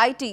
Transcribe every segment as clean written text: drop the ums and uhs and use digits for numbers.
IT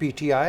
PTI,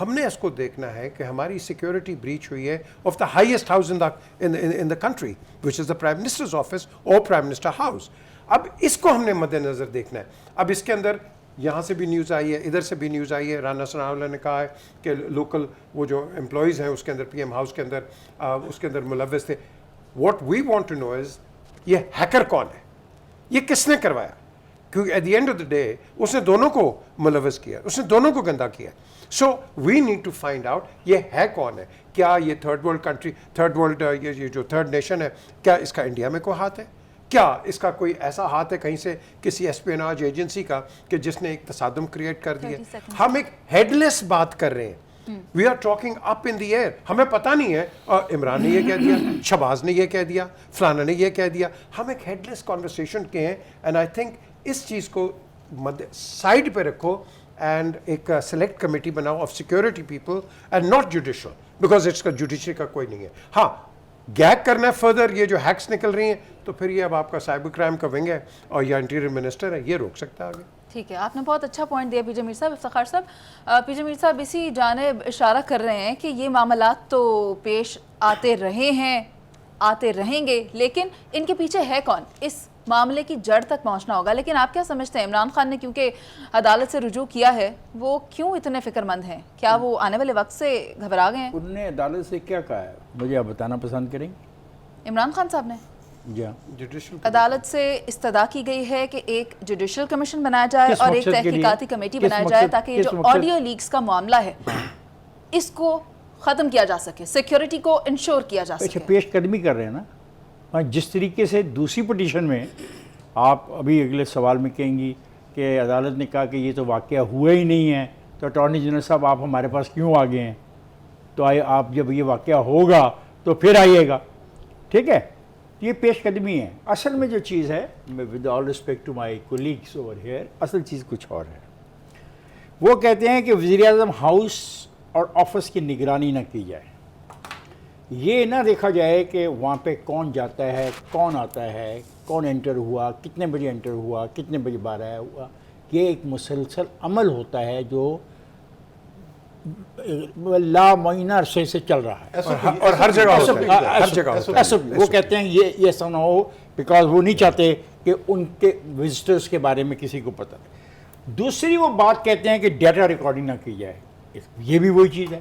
ہم نے اس کو دیکھنا ہے کہ ہماری سیکیورٹی بریچ ہوئی ہے of the highest house in the country which is the prime ministers office اور پرائم منسٹر ہاؤس. اب اس کو ہم نے مد نظر دیکھنا ہے. اب اس کے اندر یہاں سے بھی نیوز آئی ہے, ادھر سے بھی نیوز آئی ہے. رانا ثناءاللہ نے کہا ہے کہ لوکل وہ جو امپلائیز ہیں اس کے اندر پی ایم ہاؤس کے اندر اس کے اندر ملوث تھے. What we want to know is یہ ہیکر کون ہے, یہ کس نے کروایا, کیونکہ at the end of the day اس نے دونوں کو ملوث کیا, اس نے دونوں کو گندا کیا. So we need to find out یہ ہے کون ہے. کیا یہ third world country, third world یہ جو تھرڈ نیشن ہے, کیا اس کا انڈیا میں کوئی ہاتھ ہے؟ کیا اس کا کوئی ایسا ہاتھ ہے کہیں سے کسی اسپیناج ایجنسی کا کہ جس نے ایک تصادم کریٹ کر دیا؟ ہم ایک ہیڈ لیس بات کر رہے ہیں. We are talking up in the air. ہمیں پتہ نہیں ہے عمران نے یہ کہہ دیا, شہباز نے یہ کہہ دیا, فلانا نے یہ کہہ دیا. ہم ایک ہیڈ لیس کانورسیشن کے ہیں. اینڈ آئی تھنک اس چیز کو سائڈ پہ رکھو اینڈ ایک سلیکٹ کمیٹی بناؤ of security people and not judicial, because it's کا جوڈیشری کا کوئی نہیں ہے. ہاں گیگ کرنا ہے فردر, یہ جو ہیکس نکل رہی ہیں تو پھر یہ اب آپ کا سائبر کرائم کا ونگ ہے اور یہ انٹیریئر منسٹر ہے, یہ روک سکتا ہے آگے. ٹھیک ہے, آپ نے بہت اچھا پوائنٹ دیا پی جے میر صاحب. افتخار صاحب, پی جے میر صاحب اسی جانب اشارہ کر رہے ہیں کہ یہ معاملات تو پیش آتے رہے ہیں, آتے رہیں گے, لیکن ان کے پیچھے ہے کون, اس معاملے کی جڑ تک پہنچنا ہوگا. لیکن آپ کیا سمجھتے ہیں, عمران خان نے کیونکہ عدالت سے رجوع کیا ہے, وہ کیوں اتنے فکر مند ہیں؟ کیا وہ آنے والے وقت سے گھبرا گئے ہیں؟ انہوں نے عدالت سے کیا کہا ہے, مجھے آپ بتانا پسند کریں گے؟ عمران خان صاحب نے جی ہاں, عدالت سے استدعا کی گئی ہے کہ ایک جوڈیشل کمیشن بنایا جائے اور ایک تحقیقاتی کمیٹی بنایا جائے تاکہ یہ جو آڈیو لیکس کا معاملہ ہے اس کو ختم کیا جا سکے, سیکیورٹی کو انشور کیا جا سکے. پیش قدمی کر رہے ہیں نا. جس طریقے سے دوسری پٹیشن میں آپ ابھی اگلے سوال میں کہیں گی کہ عدالت نے کہا کہ یہ تو واقعہ ہوا ہی نہیں ہے, تو اٹارنی جنرل صاحب آپ ہمارے پاس کیوں آ گئے ہیں, تو آپ جب یہ واقعہ ہوگا تو پھر آئیے گا. ٹھیک ہے, یہ پیش قدمی ہے. اصل میں جو چیز ہے, with all respect to my colleagues over here, اصل چیز کچھ اور ہے. وہ کہتے ہیں کہ وزیر اعظم ہاؤس اور آفس کی نگرانی نہ کی جائے, یہ نہ دیکھا جائے کہ وہاں پہ کون جاتا ہے, کون آتا ہے, کون انٹر ہوا, کتنے بجے انٹر ہوا, کتنے بجے باہر ہوا. یہ ایک مسلسل عمل ہوتا ہے جو لا معینہ عرصے سے چل رہا ہے, اور ہر جگہ ہر جگہ. وہ کہتے ہیں یہ ایسا نہ ہو, بیکاز وہ نہیں چاہتے کہ ان کے وزٹرز کے بارے میں کسی کو پتہ ہے. دوسری وہ بات کہتے ہیں کہ ڈیٹا ریکارڈنگ نہ کی جائے, یہ بھی وہی چیز ہے,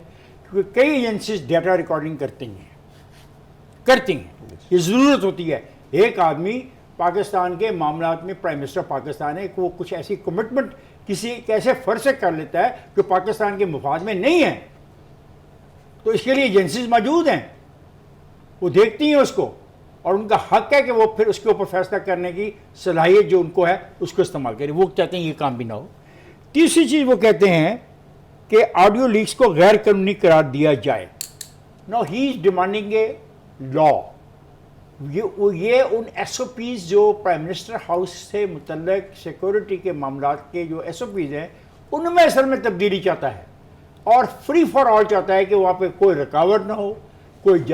کیونکہ کئی ایجنسیز ڈیٹا ریکارڈنگ کرتی ہیں, یہ ضرورت ہوتی ہے. ایک آدمی پاکستان کے معاملات میں پرائم منسٹر پاکستان ہے, وہ کچھ ایسی کمٹمنٹ کسی ایسے فرض سے کر لیتا ہے جو پاکستان کے مفاد میں نہیں ہے, تو اس کے لیے ایجنسیز موجود ہیں, وہ دیکھتی ہیں اس کو, اور ان کا حق ہے کہ وہ پھر اس کے اوپر فیصلہ کرنے کی صلاحیت جو ان کو ہے اس کو استعمال کریں. وہ چاہتے ہیں یہ کام بھی نہ ہو. تیسری چیز وہ کہتے ہیں کہ آڈیو لیکس کو غیر قانونی قرار دیا جائے. نو ہی از ڈیمانڈنگ اے لا. یہ ان ایس او پیز جو پرائم منسٹر ہاؤس سے متعلق سیکورٹی کے معاملات کے جو ایس او پیز ہیں ان میں اصل میں تبدیلی چاہتا ہے, اور فری فار آل چاہتا ہے کہ وہاں پہ کوئی رکاوٹ نہ ہو, کوئی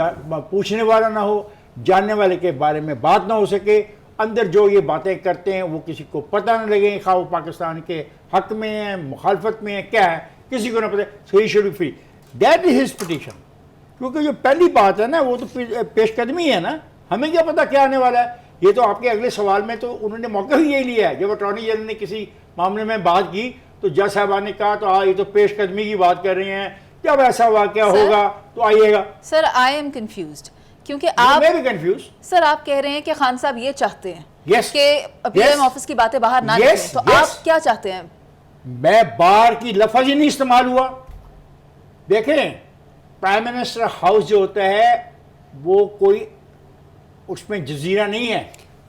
پوچھنے والا نہ ہو, جاننے والے کے بارے میں بات نہ ہو سکے. اندر جو یہ باتیں کرتے ہیں وہ کسی کو پتہ نہ لگے, خواہ وہ پاکستان کے حق میں ہیں, مخالفت میں ہیں, کیا ہے, کسی کو نہ پتہ. So he should be free. That is his petition. کیونکہ جو پہلی بات ہے نا وہ تو پیش قدمی ہے نا, ہمیں کیا پتہ کیا آنے والا ہے. یہ تو آپ کے اگلے سوال میں تو انہوں نے موقع ہی یہی لیا ہے. جب اٹارنی جنرل نے کسی معاملے میں بات کی تو جج صاحبان نے کہا تو یہ تو پیش قدمی کی بات کر رہے ہیں, جب ایسا واقعہ ہوگا تو آئیے گا. سر آئی ایم کنفیوزڈ, کیونکہ آپ میں بھی کنفیوز. سر آپ کہہ رہے ہیں کہ خان صاحب یہ چاہتے ہیں Yes. کہ پی ایم آفس کی باتیں باہر نہ نکلیں, تو آپ کیا چاہتے ہیں؟ میں بار کی لفظ ہی نہیں استعمال ہوا. دیکھیں, پرائم منسٹر ہاؤس جو ہوتا ہے وہ کوئی اس میں جزیرہ نہیں ہے.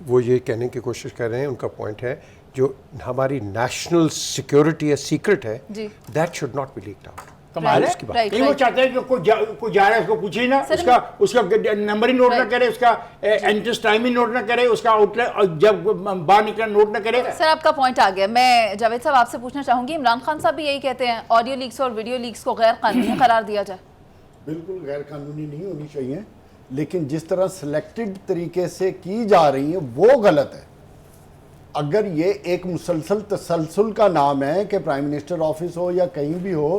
وہ یہ کہنے کی کوشش کر رہے ہیں, ان کا پوائنٹ ہے جو ہماری نیشنل سیکورٹی ہے, سیکرٹ ہے, that should not be leaked out. کمال ہے. نہیں وہ چاہتے ہیں کہ کوئی جا رہا ہے اس کو پوچھے نا, اس کا نمبر ہی نوٹ نہ کرے, اس کا انٹرس ٹائم ہی نوٹ نہ کرے, اس کا آؤٹ جب باہر نکلا نوٹ نہ کرے. سر آپ کا پوائنٹ آ گیا. میں جاوید صاحب آپ سے پوچھنا چاہوں گی, عمران خان صاحب بھی یہی کہتے ہیں آڈیو لیکس اور ویڈیو لیکس کو غیر قانونی قرار دیا جائے. بالکل غیر قانونی نہیں ہونی چاہیے, لیکن جس طرح سلیکٹڈ طریقے سے کی جا رہی ہیں وہ غلط ہے. اگر یہ ایک مسلسل تسلسل کا نام ہے کہ پرائم منسٹر آفس ہو یا کہیں بھی ہو,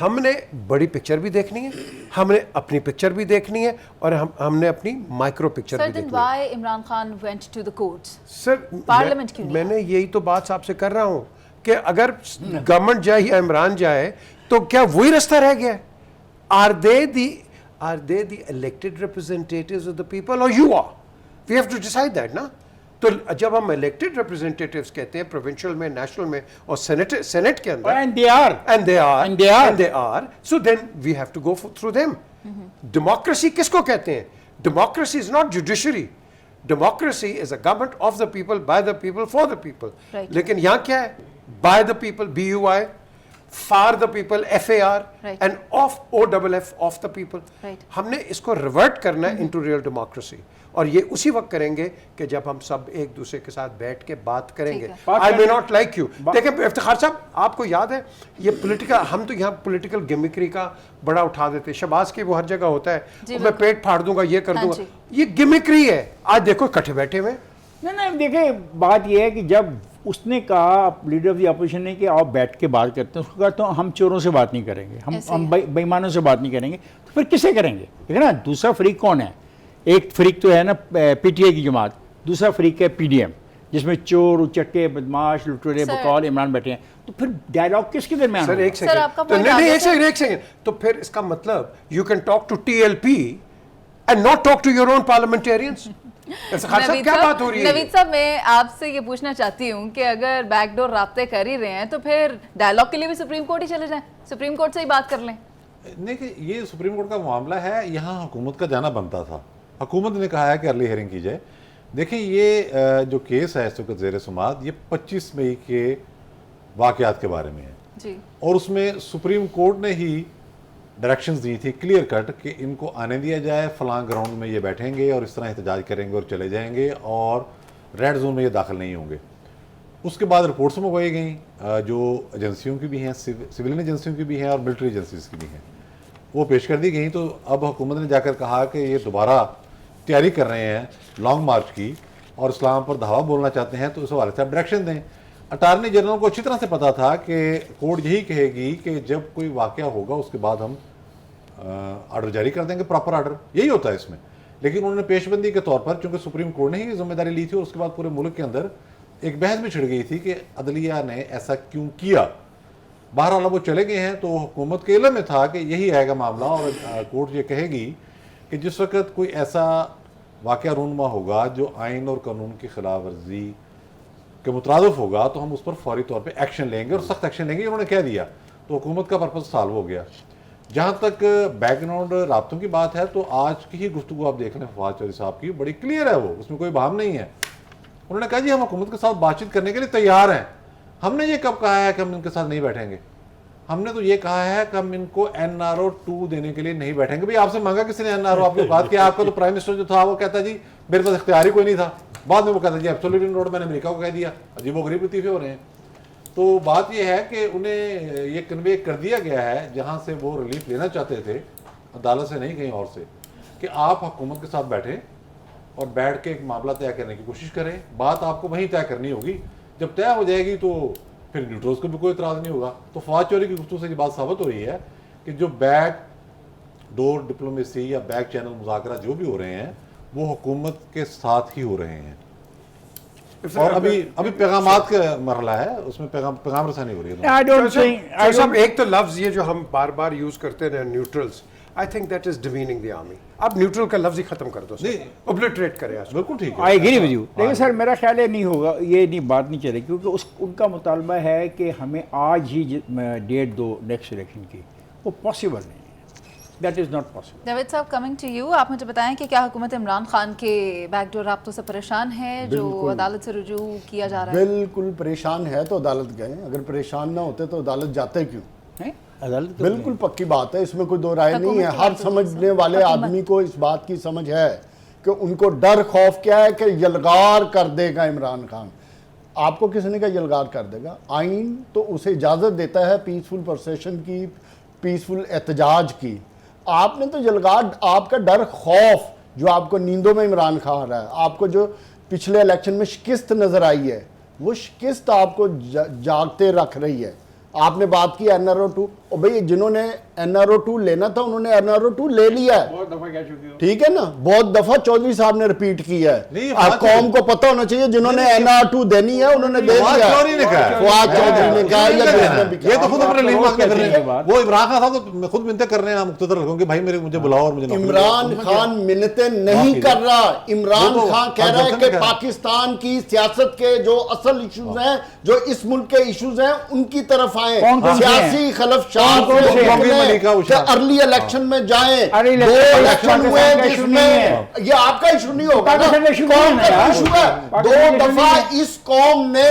ہم نے بڑی پکچر بھی دیکھنی ہے, ہم نے اپنی پکچر بھی دیکھنی ہے, اور ہم نے اپنی مائکرو پکچر بھی Sir, then دیکھنی ہے. why Imran Khan went to the courts? Sir Parliament کیوں نہیں میں نے یہی تو بات آپ سے کر رہا ہوں کہ اگر گورنمنٹ جائے یا عمران جائے تو کیا وہی رستہ رہ گیا ہے؟ Are they the elected representatives of the people or you are? We have to decide that, نا. تو جب ہم elected representatives کہتے ہیں پروونشل میں, نیشنل میں اور سینٹ کے اندر, and they are, so then we have to go through them. Democracy کس کو کہتے ہیں؟ Democracy is not judiciary. Democracy is a government of the people, by the people, for the people. Right. لیکن یہاں کیا ہے؟ By the people, BUI, for the people, FAR, Right. and of the people. Right. ہم نے اس کو revert کرنا ہے into real democracy. اور یہ اسی وقت کریں گے کہ جب ہم سب ایک دوسرے کے ساتھ بیٹھ کے بات کریں گے. I may not like you. دیکھیں افتخار صاحب, آپ کو یاد ہے یہ پولیٹیکل, ہم تو یہاں پولیٹیکل گیمکری کا بڑا اٹھا دیتے ہیں. شہباز کے وہ ہر جگہ ہوتا ہے, میں پیٹ پھاڑ دوں گا, یہ کر دوں گا. یہ گیمکری ہے. آج دیکھو اکٹھے بیٹھے ہوئے. نہیں دیکھیں, بات یہ ہے کہ جب اس نے کہا لیڈر آف دی اپوزیشن نے کہ آپ بیٹھ کے بات کرتے ہیں, اس کو کہا تو ہم چوروں سے بات نہیں کریں گے, ہم بےایمانوں سے بات نہیں کریں گے, تو پھر کسے کریں گے؟ ٹھیک ہے نا. دوسرا فریق کون ہے؟ ایک فریق تو ہے نا پی ٹی آئی کی جماعت, دوسرا فریق ہے پی ڈی ایم, جس میں چور, اچکے, بدماش, لٹورے, بقول عمران بیٹھے ہیں. تو پھر ڈائلاگ کس کے درمیان؟ سر ایک سیکنڈ, تو پھر اس کا مطلب you can talk to T L P and not talk to your own parliamentarians. Naveed sahab, میں آپ سے یہ پوچھنا چاہتی ہوں کہ اگر بیک ڈور رابطے کر ہی رہے ہیں تو پھر ڈائلاگ کے لیے بھی سپریم کورٹ ہی چلے جائیں, سپریم کورٹ سے ہی بات کر لیں. نہیں کہ یہ سپریم کورٹ کا معاملہ ہے, یہاں حکومت کا جانا بنتا تھا. حکومت نے کہا ہے کہ ارلی ہیئرنگ کی جائے. دیکھیں یہ جو کیس ہے اس وقت زیر سماعت, یہ 25 مئی کے واقعات کے بارے میں ہے جی, اور اس میں سپریم کورٹ نے ہی ڈائریکشنز دی تھی کلیئر کٹ کہ ان کو آنے دیا جائے, فلاں گراؤنڈ میں یہ بیٹھیں گے اور اس طرح احتجاج کریں گے اور چلے جائیں گے, اور ریڈ زون میں یہ داخل نہیں ہوں گے. اس کے بعد رپورٹس منگوائی گئیں جو ایجنسیوں کی بھی ہیں, سویلین ایجنسیوں کی بھی ہیں اور ملٹری ایجنسیز کی بھی ہیں, وہ پیش کر دی گئیں. تو اب حکومت نے جا کر کہا کہ یہ دوبارہ تیاری کر رہے ہیں لانگ مارچ کی اور اسلام پر دھاوا بولنا چاہتے ہیں, تو اس حوالے سے آپ ڈائریکشن دیں. اٹارنی جنرل کو اچھی طرح سے پتا تھا کہ کورٹ یہی کہے گی کہ جب کوئی واقعہ ہوگا اس کے بعد ہم آرڈر جاری کر دیں گے, پراپر آرڈر, یہی ہوتا ہے اس میں. لیکن انہوں نے پیش بندی کے طور پر, چونکہ سپریم کورٹ نے ہی یہ ذمہ داری لی تھی, اور اس کے بعد پورے ملک کے اندر ایک بحث بھی چھڑ گئی تھی کہ عدلیہ نے ایسا کیوں کیا. بہرحال وہ چلے گئے ہیں, تو حکومت کے علم میں تھا کہ یہی آئے گا معاملہ, اور کورٹ یہ کہے گی کہ جس وقت کوئی ایسا واقعہ رونما ہوگا جو آئین اور قانون کی خلاف ورزی کے مترادف ہوگا تو ہم اس پر فوری طور پہ ایکشن لیں گے, اور سخت ایکشن لیں گے. انہوں نے کہہ دیا, تو حکومت کا پرپز سالو ہو گیا. جہاں تک بیک گراؤنڈ رابطوں کی بات ہے, تو آج کی ہی گفتگو آپ دیکھ لیں فواد چودھری صاحب کی, بڑی کلیئر ہے, وہ اس میں کوئی بہام نہیں ہے. انہوں نے کہا جی ہم حکومت کے ساتھ بات چیت کرنے کے لیے تیار ہیں. ہم نے یہ کب کہا ہے کہ ہم ان کے ساتھ نہیں بیٹھیں گے؟ ہم نے تو یہ کہا ہے کہ ہم ان کو NRO 2 دینے کے لیے نہیں بیٹھیں گے. بھئی آپ سے مانگا کسی نے NRO؟ آپ نے بات کیا, آپ کا تو پرائم منسٹر جو تھا وہ کہتا جی میرے پاس اختیار ہی کوئی نہیں تھا. بعد میں وہ کہتا جی ایبسولوٹ روڈ میں نے امریکہ کو کہہ دیا. عجیب و غریب لطیفے ہو رہے ہیں. تو بات یہ ہے کہ انہیں یہ کنوے کر دیا گیا ہے جہاں سے وہ ریلیف لینا چاہتے تھے, عدالت سے نہیں کہیں اور سے, کہ آپ حکومت کے ساتھ بیٹھیں اور بیٹھ کے ایک معاملہ طے کرنے کی کوشش کریں. بات آپ کو وہیں طے کرنی ہوگی. جب طے ہو جائے گی تو پھر نیوٹرلز کو بھی کوئی اعتراض نہیں ہوگا. تو فواد چودھری کی گفتگو سے یہ بات ثابت ہو رہی ہے کہ جو بیک ڈور ڈپلومیسی یا بیک چینل مذاکرات جو بھی ہو رہے ہیں وہ حکومت کے ساتھ ہی ہو رہے ہیں, اور ابھی پیغامات کا مرحلہ ہے, اس میں پیغام رسانی ہو رہی ہے. ایک تو لفظ یہ جو ہم بار بار یوز کرتے رہے neutrals, I think that is demeaning the army. اب نیوٹرل کا لفظ ہی ختم کر دو, اوبلیٹریٹ کریں. بالکل ٹھیک ہے, I agree with you. لیکن سر میرا خیال ہے نہیں ہوگا, یہ نہیں بات نہیں چلے, کیونکہ ان کا مطالبہ ہے کہ ہمیں آج ہی ڈیٹ دو نیکسٹ الیکشن کی. وہ پاسبل نہیں ہے, that is not possible. Javed صاحب, کمنگ ٹو یو, آپ مجھے بتائیں کہ کیا حکومت عمران خان کے بیک ڈور رابطوں سے پریشان ہے جو عدالت سے رجوع کیا جا رہا ہے؟ بالکل پریشان ہے تو عدالت گئے. اگر پریشان نہ ہوتے تو عدالت جاتے کیوں؟ بالکل پکی بات ہے, اس میں کوئی دو رائے نہیں ہے. ہر سمجھنے والے آدمی کو اس بات کی سمجھ ہے کہ ان کو ڈر خوف کیا ہے کہ یلغار کر دے گا عمران خان. آپ کو کس نے کہا یلغار کر دے گا؟ آئین تو اسے اجازت دیتا ہے پیسفل پروسیشن کی, پیسفل احتجاج کی. آپ نے تو یلغار, آپ کا ڈر خوف جو آپ کو نیندوں میں عمران خان آ رہا ہے, آپ کو جو پچھلے الیکشن میں شکست نظر آئی ہے, وہ شکست آپ کو جاگتے رکھ رہی ہے. آپ نے بات کی NRO2, اور بھئی جنہوں نے NRO2 لینا تھا انہوں نے NRO2 لے لیا ہے, بہت دفعہ کہہ چکے ہو. ٹھیک ہے نا, بہت دفعہ چودھری صاحب نے ریپیٹ کیا نہیں، ہے. فواد قوم کو پتہ ہونا چاہیے جنہوں نے NR2 دینی ہے انہوں نے دے فواد دیا. چودھری نے کہا ہے. فواد چودھری نے کہا یا جس نے بھی یہ کہا. تو خود اپنے لیے بات کر رہے ہیں. بات. وہ عمران خان صاحب تو خود منتیں کر رہے ہیں مقتدر لڑکوں کہ بھائی مجھے بلاؤ اور مجھے نوکری دو. عمران خان منتیں نہیں کر رہا. عمران خان کہہ رہا ہے کہ پاکستان کی سیاست کے جو اصل ایشوز ہیں, جو اس ملک کے ایشوز ہیں, ان کی طرف آئیں. سیاسی خلفشار کو ارلی الیکشن میں جائیں. 2 الیکشن ہوئے جس میں یہ آپ کا ایشو نہیں ہوگا نا, قوم کا ایشو ہے. 2 دفعہ اس قوم نے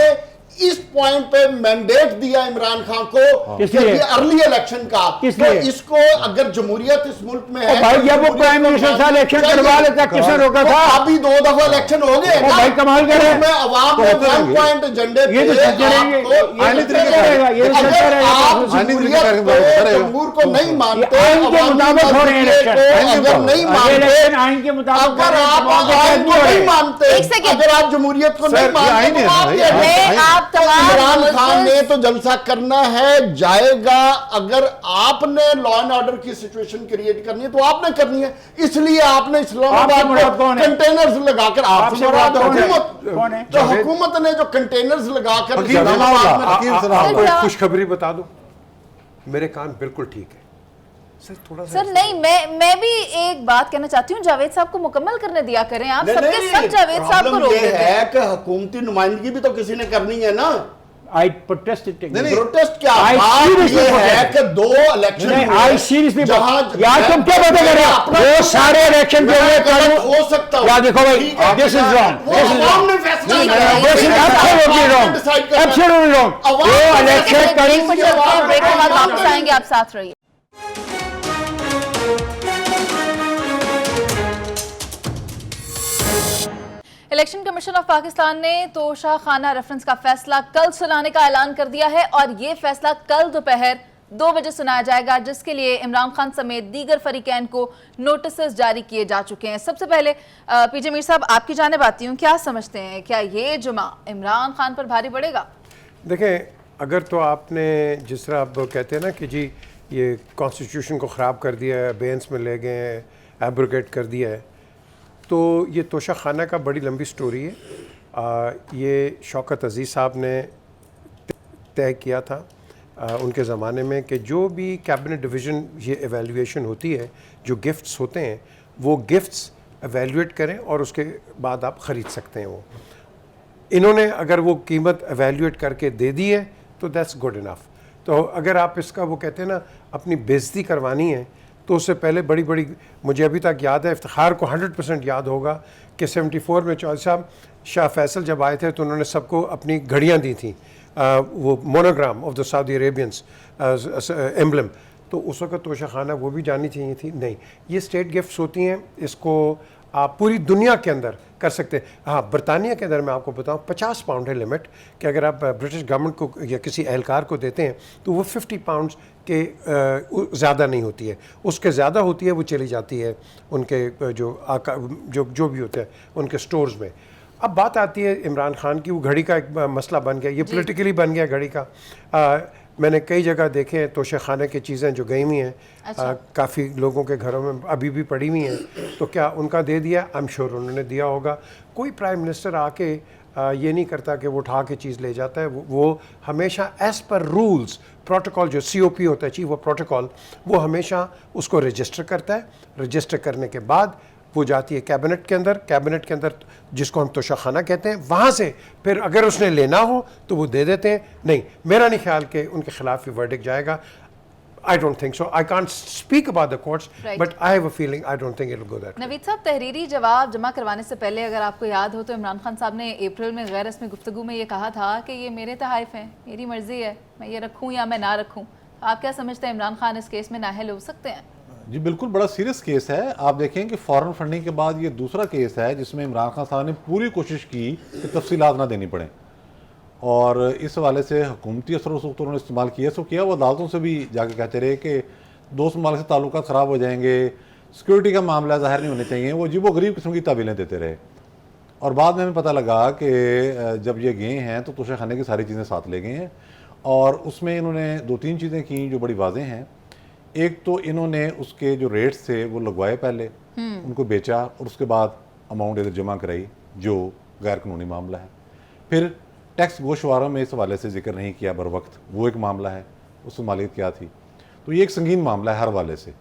اس پوائنٹ پہ مینڈیٹ دیا عمران خان کو کہ یہ ارلی الیکشن کا, تو اس کو اگر جمہوریت اس ملک میں ہے بھائی جب وہ پرائم منسٹر سے الیکشن کروا لیتا کس نے روکا تھا؟ ابھی 2 دفعہ الیکشن ہو گئے نا. بھائی کمال کر رہے ہیں. میں عوام نے 1 پوائنٹ ایجنڈے یہ تو سچ رہے گا, یہ تو سچ رہے گا, یہ تو سچ اگر رہے گا. آپ جمہوریت کو جمہور کو نہیں مانتے, آئین کے مطابق ہو رہے ہیں الیکشن. اگر نہیں مانتے, آئین کے مطابق اگر آپ آئین کو نہیں مانتے, اگر آپ جمہوریت کو نہیں مانتے, آپ تمام عمران خان نے تو جلسہ کرنا ہے, جائے گا. اگر آپ نے لا اینڈ آرڈر کی سچویشن کریٹ کرنی ہے تو آپ نے کرنی ہے. اس لیے آپ نے اسلام آباد کو کنٹینرز لگا کر, آپ سے مراد حکومت, تو حکومت نے جو کنٹینرز لگا کر اسلام آباد میں. آپ کو ایک خوشخبری بتا دوں, میرے کان بالکل ٹھیک ہے سر. نہیں, میں بھی ایک بات کہنا چاہتی ہوں, جاوید صاحب کو مکمل کرنے دیا کریں. آپ سب کے سب جاوید صاحب کو روک یہ دیتے ہے ہیں. کہ حکومتی نمائندگی بھی تو کسی نے کرنی ہے نا. I protested. پروٹیسٹ کیا I بات seriously یہ ہے protest. کہ 2 الیکشن نہیں, ہوئے I seriously جہاں یار تم کیا باتیں کر رہے ہو؟ وہ سارے الیکشن جو ہوئے غلط ہو سکتا ہوں. یار دیکھو بھائی, ٹھیک ہے, this is wrong. وہ عوام نے فیصلہ نہیں, کرنا ہے. نہیں, This is absolutely wrong. Absolutely wrong. وہ الیکشن ایک بجے بریک کے بعد واپس آئیں گے, آپ ساتھ رہیے. الیکشن کمیشن آف پاکستان نے توشہ خانہ ریفرنس کا فیصلہ کل سنانے کا اعلان کر دیا ہے, اور یہ فیصلہ کل دوپہر 2 بجے سنایا جائے گا, جس کے لیے عمران خان سمیت دیگر فریقین کو نوٹسز جاری کیے جا چکے ہیں. سب سے پہلے پی جے میر صاحب آپ کی جانب آتی ہوں, کیا سمجھتے ہیں, کیا یہ جمعہ عمران خان پر بھاری پڑے گا؟ دیکھیں, اگر تو آپ نے جس طرح آپ کہتے ہیں نا کہ جی یہ کانسٹیٹیوشن کو خراب کر دیا ہے, بینس میں لے گئے ہیں, ایبروگیٹ کر دیا ہے, تو یہ توشہ خانہ کا بڑی لمبی سٹوری ہے. یہ شوکت عزیز صاحب نے طے کیا تھا ان کے زمانے میں کہ جو بھی کیبنٹ ڈویژن یہ ایویلیویشن ہوتی ہے, جو گفٹس ہوتے ہیں وہ گفٹس ایویلیویٹ کریں اور اس کے بعد آپ خرید سکتے ہیں. وہ انہوں نے اگر وہ قیمت ایویلیویٹ کر کے دے دی ہے تو دیٹس گڈ انف. تو اگر آپ اس کا وہ کہتے ہیں نا اپنی بےزتی کروانی ہے, تو اس سے پہلے بڑی مجھے ابھی تک یاد ہے, افتخار کو 100% یاد ہوگا کہ 74 میں چودھری صاحب شاہ فیصل جب آئے تھے تو انہوں نے سب کو اپنی گھڑیاں دی تھیں, وہ monogram of the Saudi عربینس emblem, تو اس وقت توشہ خانہ وہ بھی جانی چاہیے تھی. نہیں, یہ اسٹیٹ گفٹس ہوتی ہیں, اس کو آپ پوری دنیا کے اندر کر سکتے ہیں. ہاں, برطانیہ کے اندر میں آپ کو بتاؤں 50 پاؤنڈ ہے لمٹ, کہ اگر آپ برٹش گورنمنٹ کو یا کسی اہلکار کو دیتے ہیں تو وہ 50 پاؤنڈز کے زیادہ نہیں ہوتی ہے, اس کے زیادہ ہوتی ہے وہ چلی جاتی ہے ان کے جو بھی ہوتے ہیں ان کے سٹورز میں. اب بات آتی ہے عمران خان کی, وہ گھڑی کا ایک مسئلہ بن گیا, یہ پولیٹیکلی بن گیا گھڑی کا. میں نے کئی جگہ دیکھے ہیں توشہ خانے کی چیزیں جو گئی ہوئی ہیں, کافی لوگوں کے گھروں میں ابھی بھی پڑی ہوئی ہیں, تو کیا ان کا دے دیا؟ I'm sure انہوں نے دیا ہوگا. کوئی پرائم منسٹر آ کے یہ نہیں کرتا کہ وہ اٹھا کے چیز لے جاتا ہے, وہ ہمیشہ ایز پر رولز پروٹوکول جو COP ہوتا ہے چیف آف پروٹوکول, وہ ہمیشہ اس کو رجسٹر کرتا ہے. رجسٹر کرنے کے بعد وہ جاتی ہے کیبنٹ کے اندر, کیبنٹ کے اندر جس کو ہم توشہ خانہ کہتے ہیں, وہاں سے پھر اگر اس نے لینا ہو تو وہ دے دیتے ہیں. نہیں, میرا نہیں خیال کہ ان کے خلاف یہ ورڈکٹ جائے گا. I don't think so. I can't speak about the courts, but I have a feeling I don't think it will go that way. نوید صاحب, تحریری جواب جمع کروانے سے پہلے اگر آپ کو یاد ہو تو عمران خان صاحب نے اپریل میں غیر رسمی گفتگو میں یہ کہا تھا کہ یہ میرے تحائف ہیں, میری مرضی ہے میں یہ رکھوں یا میں نہ رکھوں. آپ کیا سمجھتے ہیں, عمران خان اس کیس میں نااہل ہو سکتے ہیں؟ جی بالکل, بڑا سیریس کیس ہے. آپ دیکھیں کہ فارن فنڈنگ کے بعد یہ دوسرا کیس ہے جس میں عمران خان صاحب نے پوری کوشش کی کہ تفصیلات نہ دینی پڑیں, اور اس حوالے سے حکومتی اثر و رسوخ تو انہوں نے استعمال کیا. وہ عدالتوں سے بھی جا کے کہتے رہے کہ دوست ممالک سے تعلقات خراب ہو جائیں گے, سیکورٹی کا معاملہ ظاہر نہیں ہونے چاہیے. وہ عجیب و غریب قسم کی تعویلیں دیتے رہے, اور بعد میں ہمیں پتہ لگا کہ جب یہ گئے ہیں تو توشہ خانے کی ساری چیزیں ساتھ لے گئے ہیں, اور اس میں انہوں نے 2-3 چیزیں کی جو بڑی واضح ہیں. ایک تو انہوں نے اس کے جو ریٹس تھے وہ لگوائے پہلے, ان کو بیچا اور اس کے بعد اماؤنٹ ادھر جمع کرائی جو غیر قانونی معاملہ ہے. پھر ٹیکس گوشواروں میں اس حوالے سے ذکر نہیں کیا بر وقت, وہ ایک معاملہ ہے, اس میں مالیت کیا تھی. تو یہ ایک سنگین معاملہ ہے ہر حوالے سے.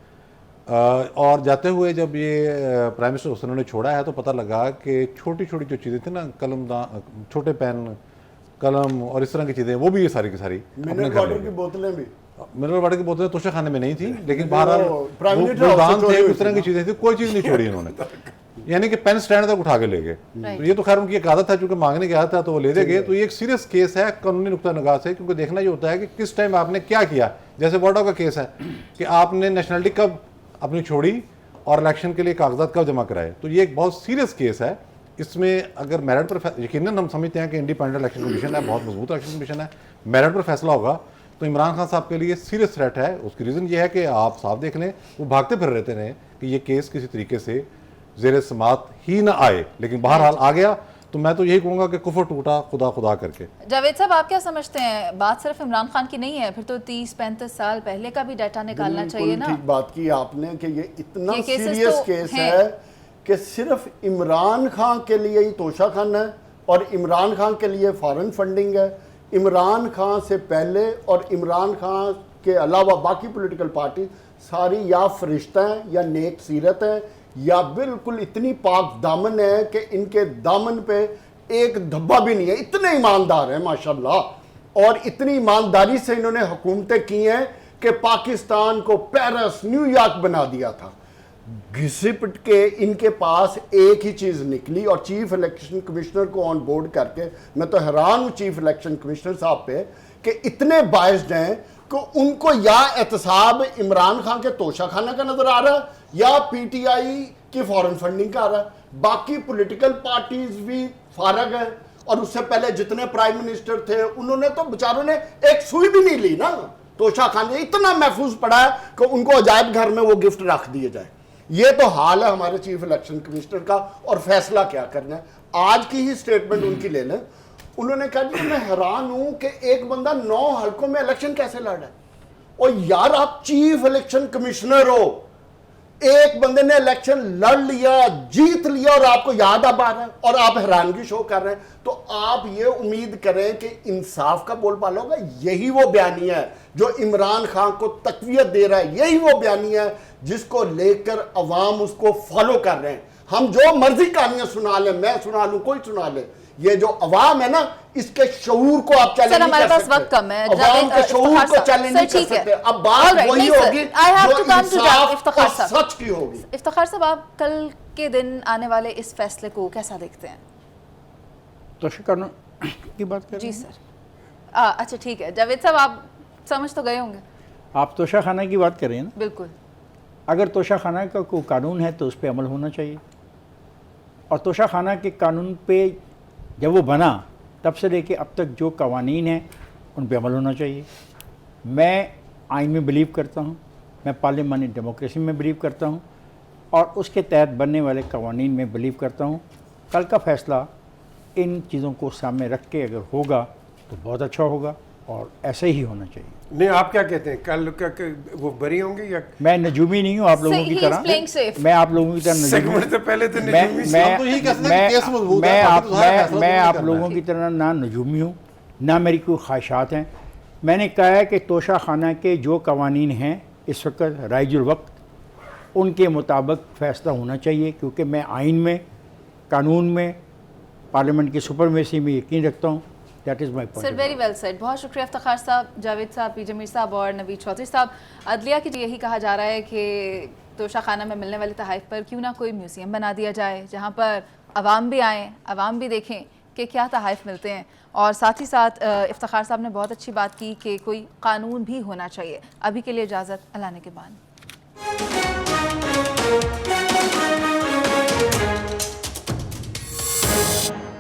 اور جاتے ہوئے جب یہ پرائم منسٹر حسن نے چھوڑا ہے تو پتہ لگا کہ چھوٹی چھوٹی جو چیزیں تھیں نا, قلم چھوٹے پین, قلم اور اس طرح کی چیزیں, وہ بھی یہ ساری کی ساری منرل واٹر کی بوتلیں بھی, منرل واٹر کی بوتلیں توشہ خانے میں نہیں تھیں, لیکن بہرحال گلدان تھے, اس طرح کی چیزیں تھیں, کوئی چیز نہیں چھوڑی انہوں نے. یعنی کہ پین سٹینڈ تک اٹھا کے لے گئے. تو یہ تو خیر ان کی ایک عادت ہے, چونکہ مانگنے کی عادت ہے تو وہ لے دے گئے. تو یہ ایک سیریس کیس ہے قانونی نقطہ نگاہ سے, کیونکہ دیکھنا یہ ہوتا ہے کہ کس ٹائم آپ نے کیا کیا. جیسے واڈا کا کیس ہے کہ آپ نے نیشنلٹی کب اپنی چھوڑی اور الیکشن کے لیے کاغذات کب جمع کرائے. تو یہ ایک بہت سیریس کیس ہے. اس میں اگر میرٹ پر یقیناً ہم سمجھتے ہیں کہ انڈیپینڈنٹ الیکشن کمیشن ہے, بہت مضبوط الیکشن کمیشن ہے, میرٹ پر فیصلہ ہوگا تو عمران خان صاحب کے لیے سیریس تھریٹ ہے. اس کی ریزن یہ ہے کہ آپ صاحب دیکھ لیں, وہ بھاگتے پھر رہتے رہے کہ یہ کیس کسی طریقے سے زیر سماعت ہی نہ آئے, لیکن بہرحال آ گیا. تو میں تو یہی کہوں گا کہ کفر ٹوٹا خدا کر کے. جاوید صاحب آپ کیا سمجھتے ہیں, بات صرف عمران خان کی نہیں ہے, پھر تو 30-35 سال پہلے کا بھی ڈیٹا نکالنا چاہیے نا. ٹھیک بات کی آپ نے کہ یہ اتنا سیریس کیس ہے کہ صرف عمران خان کے لیے ہی توشہ خانہ ہے اور عمران خان کے لیے فارن فنڈنگ ہے. عمران خان سے پہلے اور عمران خان کے علاوہ باقی پولیٹیکل پارٹی ساری یا فرشتہ ہیں یا نیک سیرت ہیں یا بالکل اتنی پاک دامن ہے کہ ان کے دامن پہ ایک دھبا بھی نہیں ہے. اتنے ایماندار ہیں ماشاءاللہ, اور اتنی ایمانداری سے انہوں نے حکومتیں کی ہیں کہ پاکستان کو پیرس, نیو یارک بنا دیا تھا. گھسپٹ کے ان کے پاس ایک ہی چیز نکلی, اور چیف الیکشن کمشنر کو آن بورڈ کر کے میں تو حیران ہوں چیف الیکشن کمشنر صاحب پہ کہ اتنے باعث ہیں کہ ان کو یا احتساب عمران خان کے توشہ خانہ کا نظر آ رہا ہے یا پی ٹی آئی کی فارن فنڈنگ کا آ رہا ہے. باقی پولیٹیکل پارٹیز بھی فارغ ہیں, اور اس سے پہلے جتنے پرائم منسٹر تھے انہوں نے تو بیچاروں نے ایک سوئی بھی نہیں لی نا. توشہ خانہ اتنا محفوظ پڑا ہے کہ ان کو عجائب گھر میں وہ گفٹ رکھ دیے جائے. یہ تو حال ہے ہمارے چیف الیکشن کمشنر کا, اور فیصلہ کیا کرنا ہے. آج کی ہی سٹیٹمنٹ ان کی لے لیں. انہوں نے کہا جی میں حیران ہوں کہ ایک بندہ 9 حلقوں میں الیکشن کیسے لڑ رہا ہے. اور یار آپ چیف الیکشن کمشنر ہو, ایک بندے نے الیکشن لڑ لیا, جیت لیا, اور آپ کو یاد اب آ رہا ہے اور آپ حیرانگی شو کر رہے ہیں. تو آپ یہ امید کریں کہ انصاف کا بول بالا ہوگا. یہی وہ بیانیہ ہے جو عمران خان کو تقویت دے رہا ہے, یہی وہ بیانیہ ہے جس کو لے کر عوام اس کو فالو کر رہے ہیں. ہم جو مرضی کہانیاں سنا لیں, میں سنا لوں, کوئی سنا لے, یہ جو عوام ہے نا اس کے شعور کو آپ چیلنج نہیں کر سکتے. عوام کے شعور کو چیلنج نہیں کر سکتے. اب بات وہی ہوگی جو انصاف اور سچ کی ہوگی. افتخار صاحب, آپ کل کے دن آنے والے اس فیصلے کو کیسا دیکھتے ہیں؟ توشہ خانہ کی بات کر رہے ہیں؟ جی سر. اچھا ٹھیک ہے, جاوید صاحب آپ سمجھ تو گئے ہوں گے. آپ توشہ خانہ کی بات کر رہے ہیں نا؟ بالکل. اگر توشہ خانہ کا کوئی قانون ہے تو اس پہ عمل ہونا چاہیے, اور توشہ خانہ کے قانون پہ جب وہ بنا تب سے لے کے اب تک جو قوانین ہیں ان پہ عمل ہونا چاہیے. میں آئین میں بلیو کرتا ہوں, میں پارلیمانی ڈیموکریسی میں بلیو کرتا ہوں, اور اس کے تحت بننے والے قوانین میں بلیو کرتا ہوں. کل کا فیصلہ ان چیزوں کو سامنے رکھ کے اگر ہوگا تو بہت اچھا ہوگا, اور ایسے ہی ہونا چاہیے. نہیں آپ کیا کہتے ہیں کل کا وہ بری ہوں گے یا؟ میں نجومی نہیں ہوں آپ لوگوں کی طرح, میں آپ لوگوں کی طرح سیگمنٹ سے پہلے تو نجومی میں آپ لوگوں کی طرح نہ نجومی ہوں نہ میری کوئی خواہشات ہیں. میں نے کہا ہے کہ توشہ خانہ کے جو قوانین ہیں اس وقت رائج الوقت ان کے مطابق فیصلہ ہونا چاہیے, کیونکہ میں آئین میں, قانون میں, پارلیمنٹ کی سپرمیسی میں یقین رکھتا ہوں. That is my point. Sir very well said. بہت شکریہ افتخار صاحب, جاوید صاحب, پی جمیل صاحب اور نوید چودھری صاحب. عدلیہ کی یہی کہا جا رہا ہے کہ توشہ خانہ میں ملنے والے تحائف پر کیوں نہ کوئی میوزیم بنا دیا جائے جہاں پر عوام بھی آئیں, عوام بھی دیکھیں کہ کیا تحائف ملتے ہیں. اور ساتھ ہی ساتھ افتخار صاحب نے بہت اچھی بات کی کہ کوئی قانون بھی ہونا چاہیے. ابھی کے لیے اجازت, اللہ نے کے بعد.